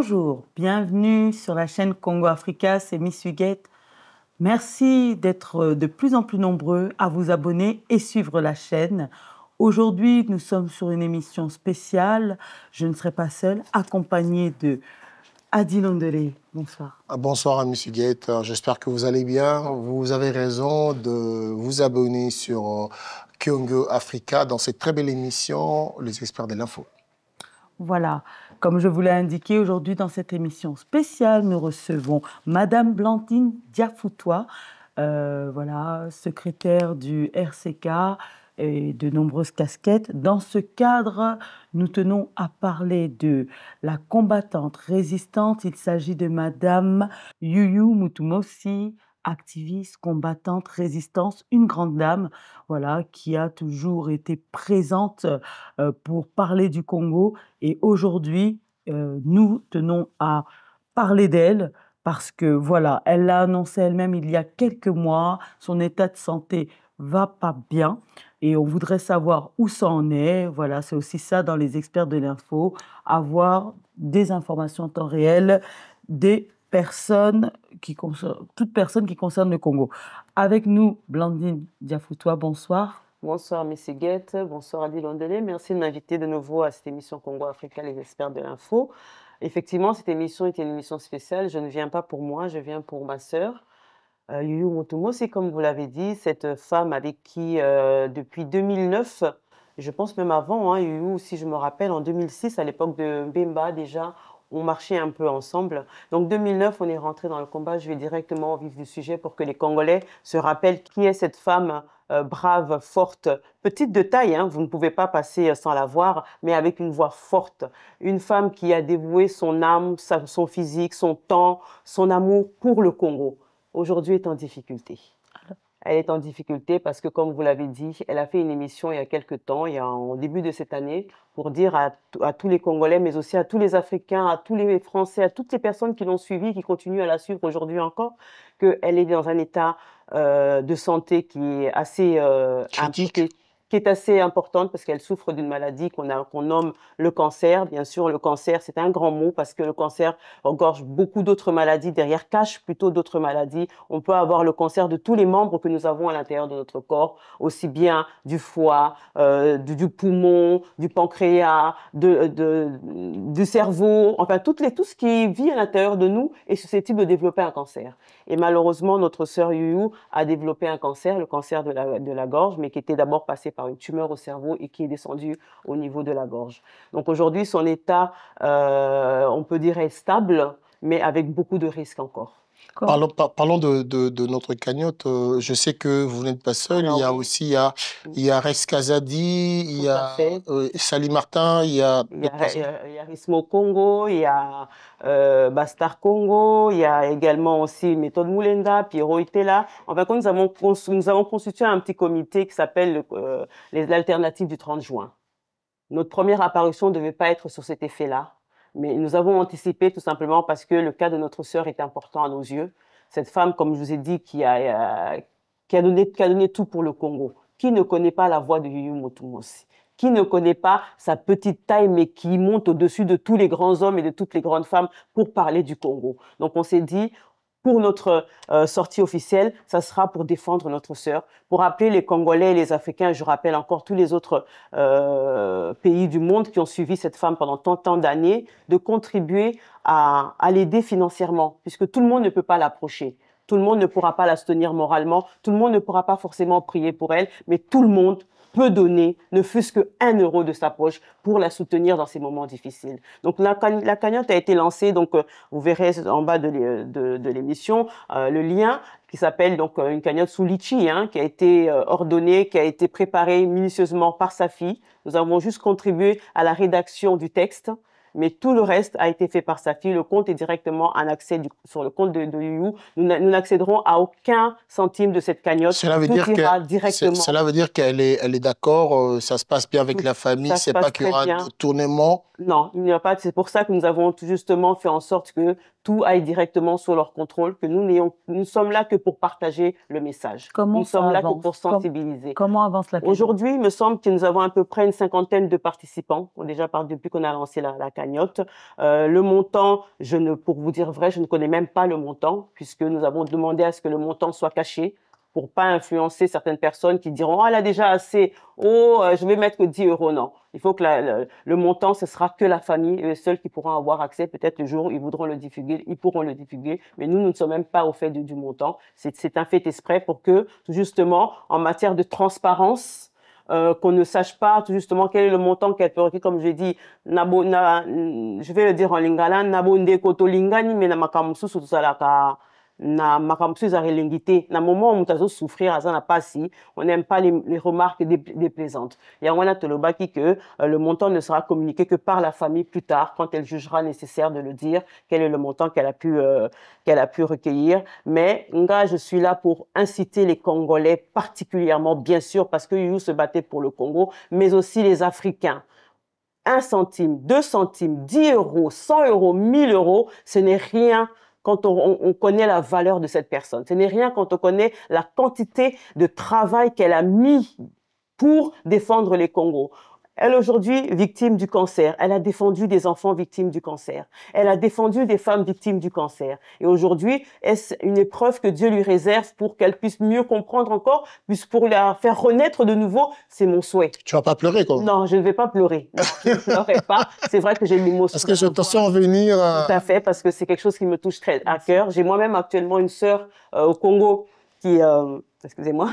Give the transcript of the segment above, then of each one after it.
Bonjour, bienvenue sur la chaîne Congo Africa, c'est Miss Huguette. Merci d'être de plus en plus nombreux à vous abonner et suivre la chaîne. Aujourd'hui, nous sommes sur une émission spéciale. Je ne serai pas seule, accompagnée de Adi Londele. Bonsoir. Bonsoir à Miss Huguette, j'espère que vous allez bien. Vous avez raison de vous abonner sur Congo Africa dans cette très belle émission, Les Experts de l'Info. Voilà, comme je vous l'ai indiqué, aujourd'hui dans cette émission spéciale, nous recevons Madame Blandine Diafoutois, voilà, secrétaire du RCK et de nombreuses casquettes. Dans ce cadre, nous tenons à parler de la combattante résistante. Il s'agit de Madame Yuyu Mutumosi, activiste, combattante, résistance, une grande dame, voilà, qui a toujours été présente pour parler du Congo. Et aujourd'hui, nous tenons à parler d'elle parce que, voilà, elle l'a annoncé elle-même il y a quelques mois, son état de santé va pas bien et on voudrait savoir où ça en est. Voilà, c'est aussi ça dans les experts de l'info, avoir des informations en temps réel des personnes toute personne qui concerne le Congo. Avec nous, Blandine Diafoutois, bonsoir. Bonsoir, Miss Huguette. Bonsoir, Adi Londele. Merci de m'inviter de nouveau à cette émission Congo Africa, les experts de l'info. Effectivement, cette émission était une émission spéciale. Je ne viens pas pour moi, je viens pour ma sœur, Yuyu Mutumosi, comme vous l'avez dit, cette femme avec qui, depuis 2009, je pense même avant, hein, Yuyu, si je me rappelle, en 2006, à l'époque de Mbemba déjà, on marchait un peu ensemble. Donc 2009, on est rentré dans le combat. Je vais directement au vif du sujet pour que les Congolais se rappellent qui est cette femme brave, forte, petite de taille, hein, vous ne pouvez pas passer sans la voir, mais avec une voix forte. Une femme qui a dévoué son âme, son physique, son temps, son amour pour le Congo. Aujourd'hui est en difficulté. Elle est en difficulté parce que, comme vous l'avez dit, elle a fait une émission il y a quelques temps, au début de cette année, pour dire à tous les Congolais, mais aussi à tous les Africains, à tous les Français, à toutes les personnes qui l'ont suivie, qui continuent à la suivre aujourd'hui encore, qu'elle est dans un état de santé qui est assez Critique. qui est assez importante parce qu'elle souffre d'une maladie qu'on nomme le cancer. Bien sûr, le cancer, c'est un grand mot parce que le cancer engorge beaucoup d'autres maladies, derrière cache plutôt d'autres maladies. On peut avoir le cancer de tous les membres que nous avons à l'intérieur de notre corps, aussi bien du foie, du poumon, du pancréas, du cerveau, enfin tout ce qui vit à l'intérieur de nous est susceptible de développer un cancer. Et malheureusement, notre sœur Yuyu a développé un cancer, le cancer de la gorge, mais qui était d'abord passé par une tumeur au cerveau et qui est descendu au niveau de la gorge. Donc aujourd'hui, son état, on peut dire, est stable, mais avec beaucoup de risques encore. Parlons de notre cagnotte. Je sais que vous n'êtes pas seul. Alors, il y a aussi il y a Rex Kazadi, il y a Sally Martin, il y a Rismo Congo, il y a Bastar Congo, il y a également aussi Méthode Moulenda, Pierrot Itela. Enfin, nous avons constitué un petit comité qui s'appelle l'Alternative du 30 juin. Notre première apparition ne devait pas être sur cet effet-là. Mais nous avons anticipé tout simplement parce que le cas de notre sœur est important à nos yeux. Cette femme, comme je vous ai dit, qui a donné tout pour le Congo. Qui ne connaît pas la voix de Yuyu Mutumosi? Qui ne connaît pas sa petite taille, mais qui monte au-dessus de tous les grands hommes et de toutes les grandes femmes pour parler du Congo? Donc on s'est dit, pour notre sortie officielle, ça sera pour défendre notre sœur, pour appeler les Congolais et les Africains, je rappelle encore tous les autres pays du monde qui ont suivi cette femme pendant tant d'années, de contribuer à l'aider financièrement, puisque tout le monde ne peut pas l'approcher. Tout le monde ne pourra pas la soutenir moralement, tout le monde ne pourra pas forcément prier pour elle, mais tout le monde peut donner, ne fût-ce que 1 euro de sa poche pour la soutenir dans ces moments difficiles. Donc la cagnotte a été lancée, donc vous verrez en bas de l'émission le lien qui s'appelle donc une cagnotte sous litchi, hein, qui a été ordonnée, qui a été préparée minutieusement par sa fille. Nous avons juste contribué à la rédaction du texte, mais tout le reste a été fait par sa fille. Le compte est directement un accès sur le compte de Yuyu. Nous n'accéderons à aucun centime de cette cagnotte. Cela veut dire qu'elle est d'accord, ça se passe bien avec la famille, c'est pas qu'il y aura un tournement. Non, il n'y a pas. C'est pour ça que nous avons tout justement fait en sorte que tout aille directement sous leur contrôle, que nous sommes là que pour partager le message. Nous sommes là que pour sensibiliser. Comment avance la cagnotte? Aujourd'hui, il me semble que nous avons à peu près une 50aine de participants, déjà depuis qu'on a lancé la cagnotte. cagnotte. Le montant, pour vous dire vrai, je ne connais même pas le montant, puisque nous avons demandé à ce que le montant soit caché, pour pas influencer certaines personnes qui diront « Ah, elle a déjà assez, oh, je vais mettre que 10 euros ». Non, il faut que le montant, ce sera que la famille, eux seuls qui pourront avoir accès. Peut-être le jour où ils voudront le divulguer, ils pourront le divulguer, mais nous ne sommes même pas au fait du montant. C'est un fait exprès pour que, justement, en matière de transparence, qu'on ne sache pas tout justement quel est le montant qu'elle peut recueillir. Comme je dis, je vais le dire en lingala, nabonde koto lingani, mais na makamusu tout ça là, na makamsu zarelengite na moment où on souffrir à ça pas si on n'aime pas les remarques déplaisantes. Il y a un tolobaki que le montant ne sera communiqué que par la famille plus tard quand elle jugera nécessaire de le dire quel est le montant qu'elle a pu recueillir. Mais nga, je suis là pour inciter les Congolais particulièrement, bien sûr, parce que Youyou se battait pour le Congo, mais aussi les Africains. 1 centime, 2 centimes, 10 euros, 100 euros, 1000 euros, ce n'est rien quand on connaît la valeur de cette personne. Ce n'est rien quand on connaît la quantité de travail qu'elle a mis pour défendre les Congos. Elle, aujourd'hui, victime du cancer, elle a défendu des enfants victimes du cancer. Elle a défendu des femmes victimes du cancer. Et aujourd'hui, est-ce une épreuve que Dieu lui réserve pour qu'elle puisse mieux comprendre encore, puisse pour la faire renaître de nouveau? C'est mon souhait. Tu vas pas pleurer, quoi? Non, je ne vais pas pleurer. Non, je ne pleurerai pas. C'est vrai que j'ai l'émotion. Parce que je te sens venir... Tout à fait, parce que c'est quelque chose qui me touche très à cœur. J'ai moi-même actuellement une sœur au Congo qui... excusez-moi,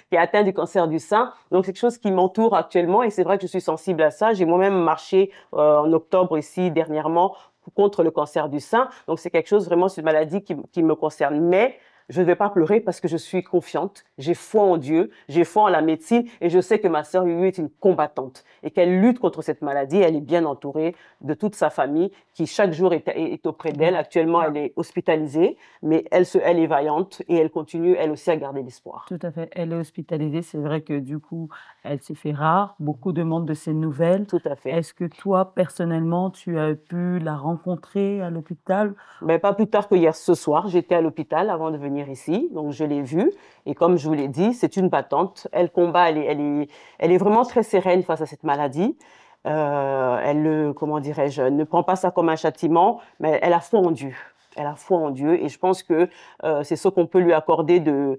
qui est atteint du cancer du sein. Donc, c'est quelque chose qui m'entoure actuellement et c'est vrai que je suis sensible à ça. J'ai moi-même marché en octobre ici, dernièrement, contre le cancer du sein. Donc, c'est quelque chose, vraiment, c'est une maladie qui me concerne. Mais je ne vais pas pleurer parce que je suis confiante, j'ai foi en Dieu, j'ai foi en la médecine et je sais que ma sœur Youyou est une combattante et qu'elle lutte contre cette maladie. Elle est bien entourée de toute sa famille qui chaque jour est auprès d'elle. Actuellement, elle est hospitalisée, mais elle est vaillante et elle continue elle aussi à garder l'espoir. Tout à fait. Elle est hospitalisée. C'est vrai que du coup, elle s'est fait rare. Beaucoup demandent de ses nouvelles. Tout à fait. Est-ce que toi, personnellement, tu as pu la rencontrer à l'hôpital? Mais pas plus tard que hier ce soir, j'étais à l'hôpital avant de venir ici, donc je l'ai vue. Et comme je vous l'ai dit, c'est une battante. Elle combat, elle est vraiment très sereine face à cette maladie. Comment dirais-je, ne prend pas ça comme un châtiment, mais elle a foi en Dieu. Elle a foi en Dieu et je pense que c'est ce qu'on peut lui accorder de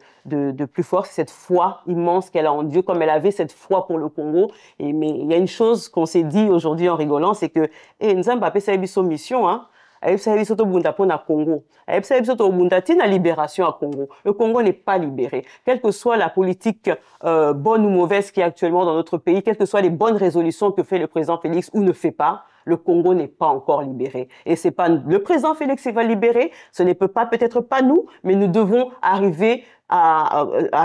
plus fort, c'est cette foi immense qu'elle a en Dieu, comme elle avait cette foi pour le Congo. Mais il y a une chose qu'on s'est dit aujourd'hui en rigolant, c'est que Nzamba a fait sa mission, hein. Congo. La libération à Congo. Le Congo n'est pas libéré. Quelle que soit la politique bonne ou mauvaise qui est actuellement dans notre pays, quelles que soient les bonnes résolutions que fait le président Félix ou ne fait pas, le Congo n'est pas encore libéré. Et c'est pas le président Félix qui va libérer, ce n'est peut-être pas nous, mais nous devons arriver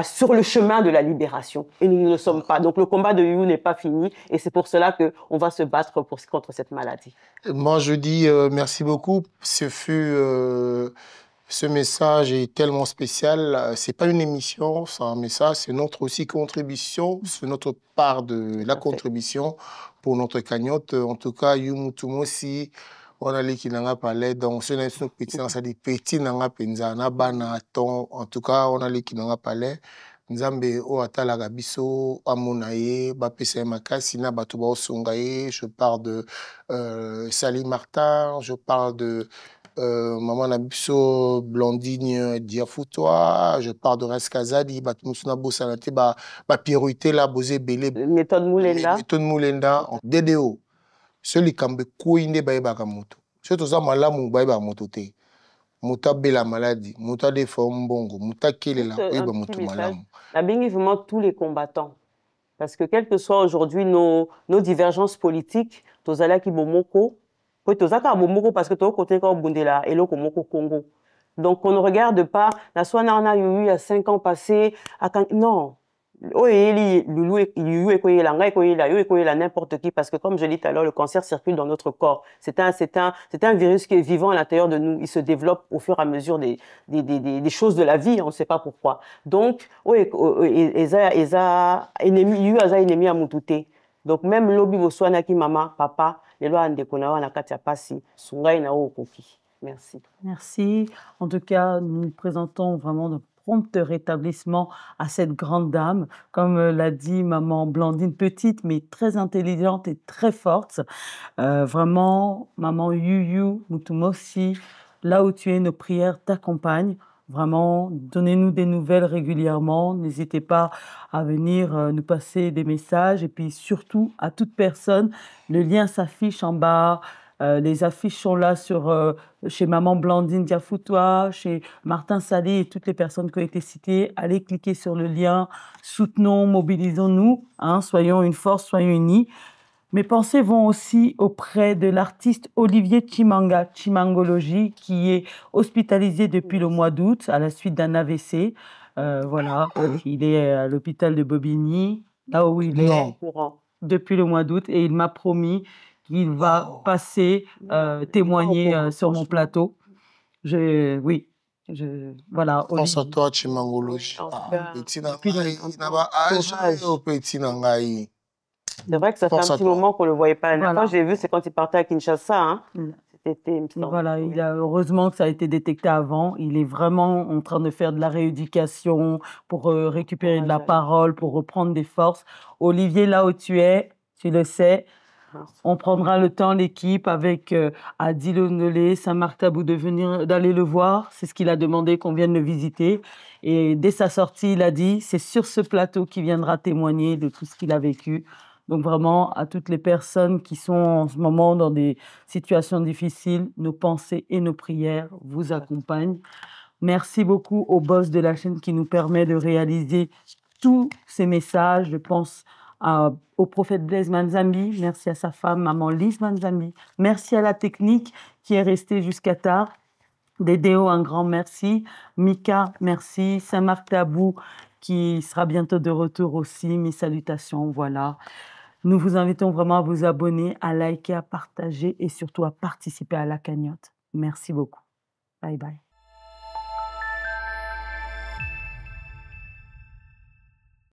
sur le chemin de la libération. Et nous ne le sommes pas. Donc le combat de Youyou n'est pas fini et c'est pour cela qu'on va se battre contre cette maladie. Moi, je dis merci beaucoup. Ce message est tellement spécial. C'est pas une émission, c'est un message, c'est notre aussi contribution, c'est notre part de la contribution pour notre cagnotte. En tout cas, Youyou aussi, on a les qui n'ont pas parlé, donc ce n'est pas petit, ça dit petit n'en a pas na banaton. En tout cas, on a les qui n'ont pas parlé. Nzambe o atala biso amonaye bapesa makasi na bato ba osongaye. Je parle de Sali Martin, je parle de maman Nabiso Blandine Diafoutois, je parle de Reskazadi, Batmusuna Bosanate, Pirouité la Bosé Belé, Méthode Moulenda. Méthode Moulenda, DDO. Celui qui a kouinde baïba kamoto. C'est tout ça, malamu baïba moto te. Mouta bela maladie, mouta déforme bongo, mouta kele la baïba moto malamu. La bingi vraiment tous les combattants. Parce que quelles que soient aujourd'hui nos divergences politiques, tozala ki bomoko, tozaka bomoko parce que to côté ka bundela et loko moko Congo. Donc on ne regarde pas la soana Youyou il y a 5 ans passés, non. N'importe qui, parce que comme je dis tout à l'heure, le cancer circule dans notre corps. C'est un virus qui est vivant à l'intérieur de nous. Il se développe au fur et à mesure des choses de la vie, on ne sait pas pourquoi. Donc, ennemi à mutute. Donc même lobby boswanaki mama, papa, les lois andekona wana katia pasi, sungai na okoki. Merci. Merci. En tout cas, nous présentons vraiment prompt rétablissement à cette grande dame. Comme l'a dit maman Blandine, petite mais très intelligente et très forte. Vraiment, maman Yuyu Mutumosi, là où tu es, nos prières t'accompagnent. Vraiment, donnez-nous des nouvelles régulièrement. N'hésitez pas à venir nous passer des messages. Et puis surtout, à toute personne, le lien s'affiche en bas. Les affiches sont là chez Maman Blandine Diafoutois, chez Martin Salé et toutes les personnes qui ont été citées. Allez cliquer sur le lien. Soutenons, mobilisons-nous. Soyons une force, soyons unis. Mes pensées vont aussi auprès de l'artiste Olivier Chimanga, Chimangologie, qui est hospitalisé depuis le mois d'août à la suite d'un AVC. Voilà, il est à l'hôpital de Bobigny, là où il est depuis le mois d'août, et il m'a promis qu'il va passer témoigner sur mon plateau. Voilà. Pense à toi, Chimangologie. C'est vrai que ça fait un petit moment qu'on ne le voyait pas. La dernière fois que j'ai vu, c'est quand il partait à Kinshasa. Hein. Voilà, heureusement que ça a été détecté avant. Il est vraiment en train de faire de la rééducation pour récupérer de la parole, pour reprendre des forces. Olivier, là où tu es, tu le sais, on prendra le temps, l'équipe, avec Adil Onolé, Saint-Marc-Tabou, d'aller le voir. C'est ce qu'il a demandé, qu'on vienne le visiter. Et dès sa sortie, il a dit, c'est sur ce plateau qu'il viendra témoigner de tout ce qu'il a vécu. Donc vraiment, à toutes les personnes qui sont en ce moment dans des situations difficiles, nos pensées et nos prières vous accompagnent. Merci beaucoup au boss de la chaîne qui nous permet de réaliser tous ces messages. Je pense au prophète Blaise Manzambi, merci à sa femme, maman Lise Manzambi. Merci à la technique qui est restée jusqu'à tard. Dédéo, un grand merci. Mika, merci. Saint-Marc Tabou, qui sera bientôt de retour aussi. Mes salutations, voilà. Nous vous invitons vraiment à vous abonner, à liker, à partager et surtout à participer à la cagnotte. Merci beaucoup. Bye bye.